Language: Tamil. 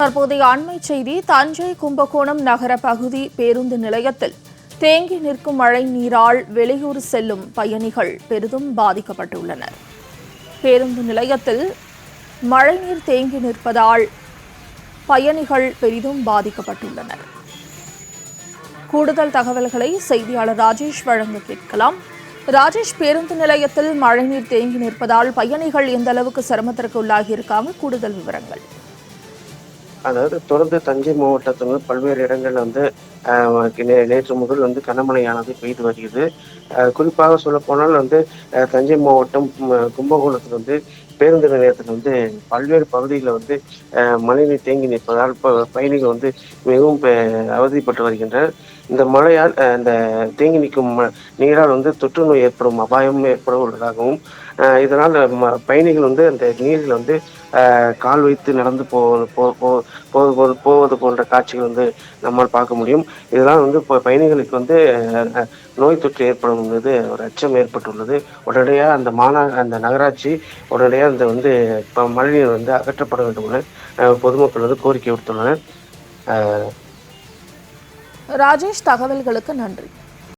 தற்போதைய அண்மை செய்தி. தஞ்சை கும்பகோணம் நகர பகுதி பேருந்து நிலையத்தில் தேங்கி நிற்கும் மழை நீரால் வெளியூர் செல்லும் பயணிகள் பெரிதும் பாதிக்கப்பட்டுள்ளனர். பேருந்து நிலையத்தில் மழைநீர் தேங்கி நிற்பதால் பயணிகள் பெரிதும் பாதிக்கப்பட்டுள்ளனர். கூடுதல் தகவல்களை செய்தியாளர் ராஜேஷ் வழங்க கேட்கலாம். ராஜேஷ், பேருந்து நிலையத்தில் மழைநீர் தேங்கி நிற்பதால் பயணிகள் எந்த அளவுக்கு சிரமத்திற்கு உள்ளாகி இருக்காங்க? கூடுதல் விவரங்கள். அதாவது தொடர்ந்து தஞ்சை மாவட்டத்தில் பல்வேறு இடங்கள்ல நேற்று முதல் கனமழையானது பெய்து வருகிறது. குறிப்பாக சொல்ல போனால் தஞ்சை மாவட்டம் கும்பகோணத்தில் பேருந்து நிலையத்தில் பல்வேறு பகுதிகளில் மழைநீர் தேங்கி நிற்பதால் பயணிகள் மிகவும் அவதிப்பட்டு வருகின்றனர். இந்த மழையால் இந்த தேங்கி நிற்கும் நீரால் தொற்று நோய் ஏற்படும் அபாயம் ஏற்பட உள்ளதாகவும் இதனால் பயணிகள் அந்த நீரில் கால் வைத்து நடந்து போவது போன்ற காட்சிகள் நம்மால் பார்க்க முடியும். இதனால் பயணிகளுக்கு நோய் தொற்று ஏற்படும் என்பது ஒரு அச்சம் ஏற்பட்டுள்ளது. உடனடியாக அந்த நகராட்சி உடனடியாக மழைநீர் அகற்றப்பட வேண்டும் என பொதுமக்கள் கோரிக்கை விடுத்துள்ளனர். ராஜேஷ், தகவல்களுக்கு நன்றி.